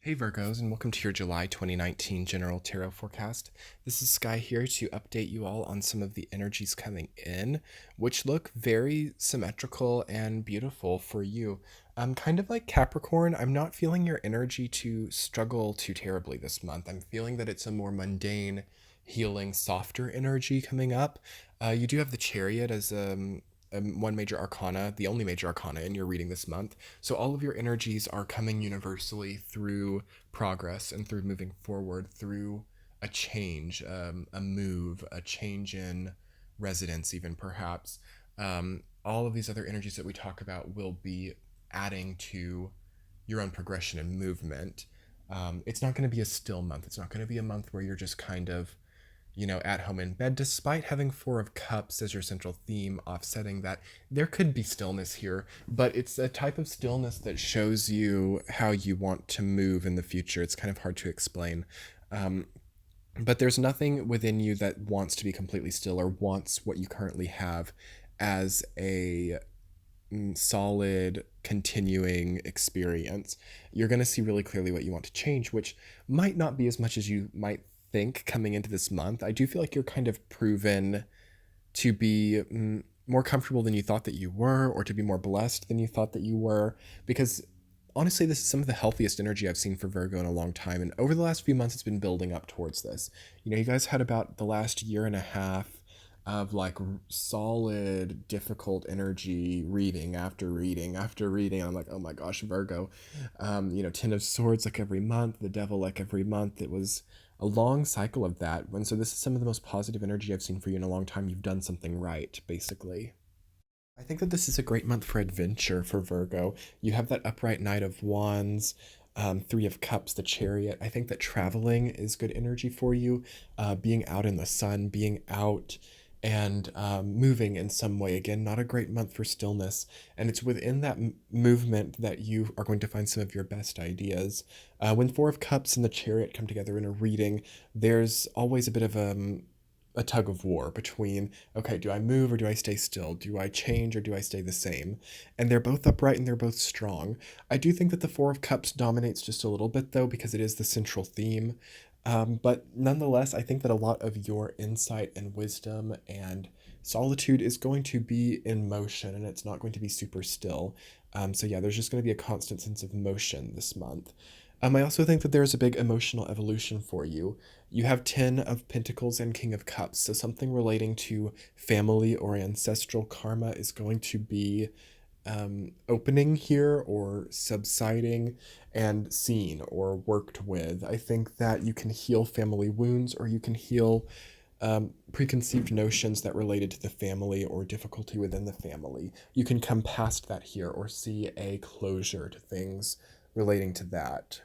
Hey Virgos, and welcome to your July 2019 General Tarot Forecast. This is Sky here to update you all on some of the energies coming in, which look very symmetrical and beautiful for you. Kind of like Capricorn, I'm not feeling your energy to struggle too terribly this month. I'm feeling that it's a more mundane, healing, softer energy coming up. You do have the Chariot as one major arcana, the only major arcana in your reading this month. So all of your energies are coming universally through progress and through moving forward, through a change, a move, a change in residence, even perhaps. All of these other energies that we talk about will be adding to your own progression and movement. It's not going to be a still month. It's not going to be a month where you're just kind of at home in bed, despite having Four of Cups as your central theme, offsetting that. There could be stillness here, but it's a type of stillness that shows you how you want to move in the future. It's kind of hard to explain. But there's nothing within you that wants to be completely still or wants what you currently have as a solid continuing experience. You're going to see really clearly what you want to change, which might not be as much as you might think coming into this month. I do feel like you're kind of proven to be more comfortable than you thought that you were, or to be more blessed than you thought that you were, because honestly, this is some of the healthiest energy I've seen for Virgo in a long time. And over the last few months, it's been building up towards this. You guys had about the last year and a half of like solid, difficult energy, reading after reading after reading. And I'm like, oh my gosh, Virgo. Ten of Swords like every month, the Devil like every month. It was a long cycle of that. And so this is some of the most positive energy I've seen for you in a long time. You've done something right, basically. I think that this is a great month for adventure for Virgo. You have that upright Knight of Wands, Three of Cups, the Chariot. I think that traveling is good energy for you. Being out in the sun, being out and moving in some way. Again, not a great month for stillness. And it's within that movement that you are going to find some of your best ideas. When Four of Cups and the Chariot come together in a reading, there's always a bit of a tug of war between, okay, do I move or do I stay still? Do I change or do I stay the same? And they're both upright and they're both strong. I do think that the Four of Cups dominates just a little bit, though, because it is the central theme. But nonetheless, I think that a lot of your insight and wisdom and solitude is going to be in motion, and it's not going to be super still. So yeah, there's just going to be a constant sense of motion this month. I also think that there's a big emotional evolution for you. You have 10 of Pentacles and King of Cups, so something relating to family or ancestral karma is going to be opening here or subsiding and seen or worked with. I think that you can heal family wounds, or you can heal preconceived notions that related to the family or difficulty within the family. You can come past that here or see a closure to things relating to that.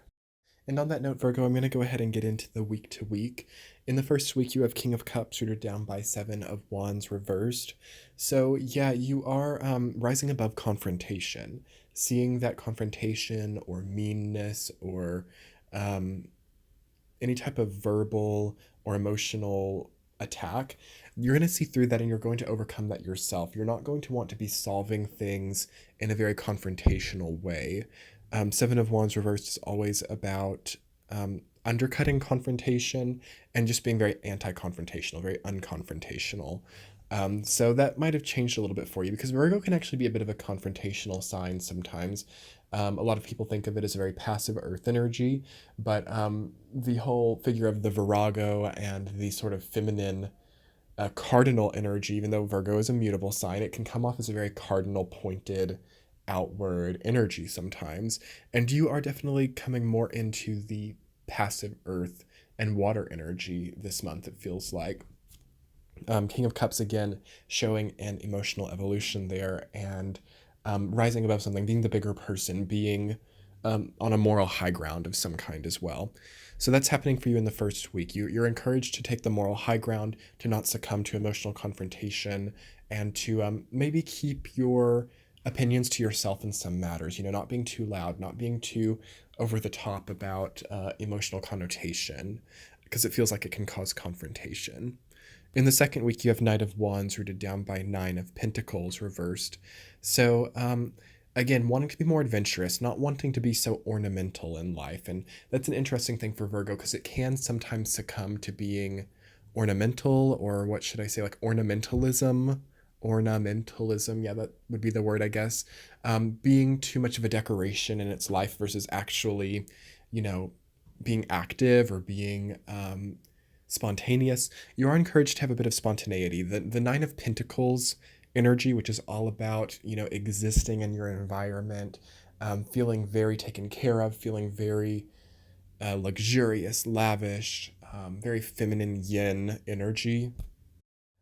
And on that note, Virgo, I'm going to go ahead and get into the week to week. In the first week, you have King of Cups rooted down by Seven of Wands reversed. So, yeah, you are rising above confrontation, seeing that confrontation or meanness or any type of verbal or emotional attack. You're going to see through that and you're going to overcome that yourself. You're not going to want to be solving things in a very confrontational way. Seven of Wands reversed is always about undercutting confrontation and just being very anti-confrontational, very unconfrontational. So that might have changed a little bit for you, because Virgo can actually be a bit of a confrontational sign sometimes. A lot of people think of it as a very passive earth energy, but the whole figure of the Virago and the sort of feminine cardinal energy, even though Virgo is a mutable sign, it can come off as a very cardinal pointed outward energy sometimes. And you are definitely coming more into the passive earth and water energy this month, it feels like. King of Cups again showing an emotional evolution there, and rising above something, being the bigger person, being on a moral high ground of some kind as well. So that's happening for you in the first week. You're encouraged to take the moral high ground, to not succumb to emotional confrontation, and to maybe keep your opinions to yourself in some matters. Not being too loud, not being too over the top about emotional connotation, because it feels like it can cause confrontation. In the second week, you have Knight of Wands rooted down by Nine of Pentacles reversed. So Again, wanting to be more adventurous, not wanting to be so ornamental in life. And that's an interesting thing for Virgo because it can sometimes succumb to being ornamental, or what should I say, like ornamentalism. Ornamentalism, yeah, that would be the word, I guess. Being too much of a decoration in its life versus actually, you know, being active or being spontaneous. You are encouraged to have a bit of spontaneity. The Nine of Pentacles energy, which is all about, existing in your environment, feeling very taken care of, feeling very luxurious, lavish, very feminine yin energy.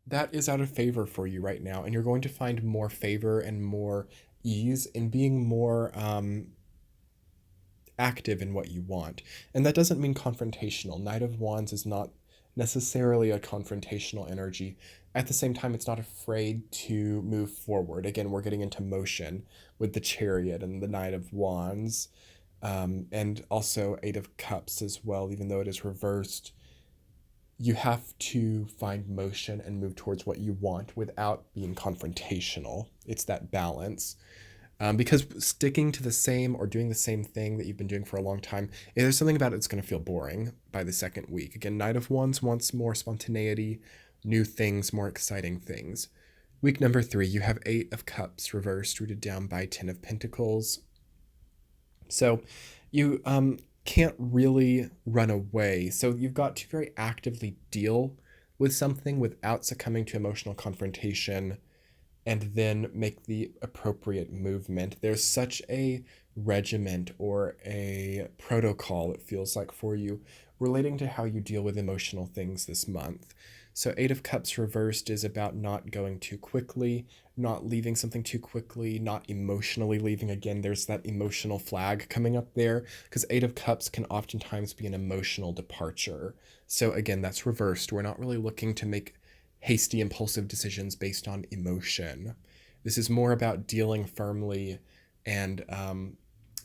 That is out of favor for you right now, and you're going to find more favor and more ease in being more active in what you want. And that doesn't mean confrontational. Knight of Wands is not necessarily a confrontational energy. At the same time, it's not afraid to move forward. Again, we're getting into motion with the Chariot and the Knight of Wands, and also Eight of Cups as well, even though it is reversed. You have to find motion and move towards what you want without being confrontational. It's that balance. Because sticking to the same or doing the same thing that you've been doing for a long time, if there's something about it that's going to feel boring by the second week. Again, Knight of Wands wants more spontaneity, new things, more exciting things. Week number 3, you have Eight of Cups reversed, rooted down by 10 of Pentacles. So you can't really run away. So you've got to very actively deal with something without succumbing to emotional confrontation and then make the appropriate movement. There's such a regiment or a protocol, it feels like, for you relating to how you deal with emotional things this month. So, Eight of Cups reversed is about not going too quickly, not leaving something too quickly, not emotionally leaving. Again, there's that emotional flag coming up there because Eight of Cups can oftentimes be an emotional departure. So, again, that's reversed. We're not really looking to make hasty, impulsive decisions based on emotion. This is more about dealing firmly and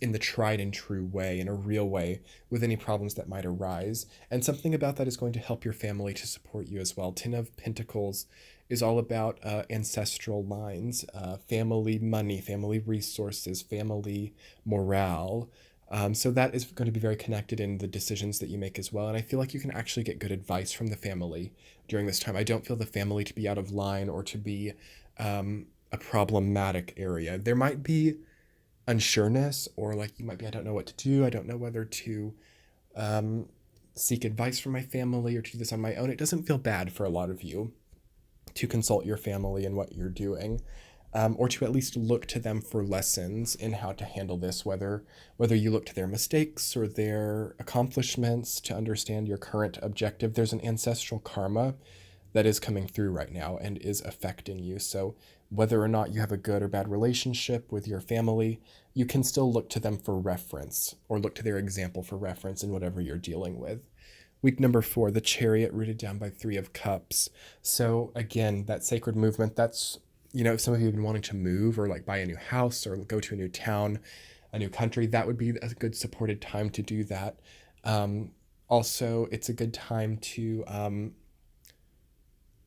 in the tried and true way, in a real way, with any problems that might arise. And something about that is going to help your family to support you as well. 10 of Pentacles is all about ancestral lines, family money, family resources, family morale. So that is going to be very connected in the decisions that you make as well. And I feel like you can actually get good advice from the family during this time. I don't feel the family to be out of line or to be a problematic area. There might be unsureness, or like you might be, I don't know what to do. I don't know whether to seek advice from my family or to do this on my own. It doesn't feel bad for a lot of you to consult your family in what you're doing. Or to at least look to them for lessons in how to handle this, whether you look to their mistakes or their accomplishments to understand your current objective. There's an ancestral karma that is coming through right now and is affecting you. So whether or not you have a good or bad relationship with your family, you can still look to them for reference or look to their example for reference in whatever you're dealing with. Week number 4, the Chariot rooted down by 3 of Cups. So again, that sacred movement, that's, if some of you have been wanting to move or like buy a new house or go to a new town, a new country, that would be a good supported time to do that. Also, it's a good time to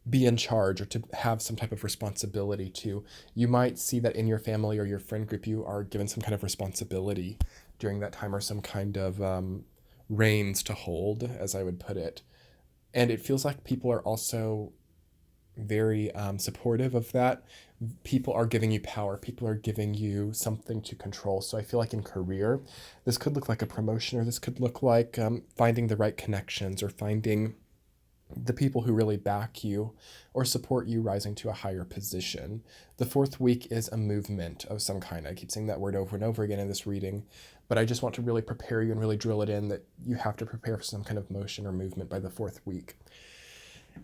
be in charge or to have some type of responsibility to. You might see that in your family or your friend group, you are given some kind of responsibility during that time or some kind of reins to hold, as I would put it. And it feels like people are also very supportive of that. People are giving you power. People are giving you something to control. So I feel like in career, this could look like a promotion, or this could look like finding the right connections or finding the people who really back you or support you rising to a higher position. The 4th week is a movement of some kind. I keep saying that word over and over again in this reading, but I just want to really prepare you and really drill it in that you have to prepare for some kind of motion or movement by the 4th week.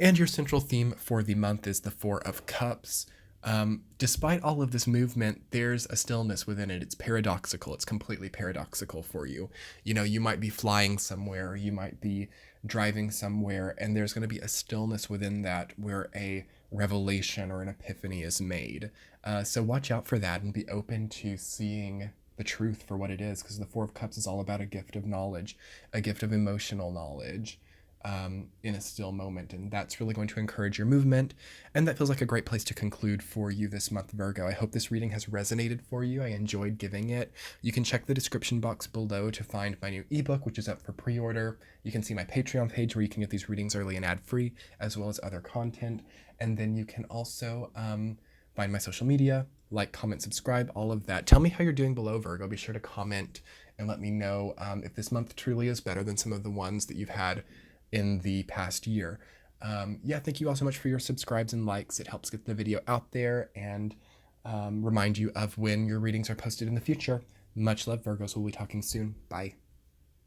And your central theme for the month is the 4 of Cups. Despite all of this movement, there's a stillness within it. It's paradoxical. It's completely paradoxical for you. You might be flying somewhere, or you might be driving somewhere, and there's going to be a stillness within that where a revelation or an epiphany is made. So watch out for that and be open to seeing the truth for what it is, because the 4 of Cups is all about a gift of knowledge, a gift of emotional knowledge. in a still moment. And that's really going to encourage your movement. And that feels like a great place to conclude for you this month, Virgo. I hope this reading has resonated for you. I enjoyed giving it. You can check the description box below to find my new ebook, which is up for pre-order. You can see my Patreon page where you can get these readings early and ad-free, as well as other content. And then you can also find my social media, like, comment, subscribe, all of that. Tell me how you're doing below, Virgo. Be sure to comment and let me know if this month truly is better than some of the ones that you've had in the past year. Yeah, thank you all so much for your subscribes and likes. It helps get the video out there and remind you of when your readings are posted in the future. Much love, Virgos. We'll be talking soon. Bye.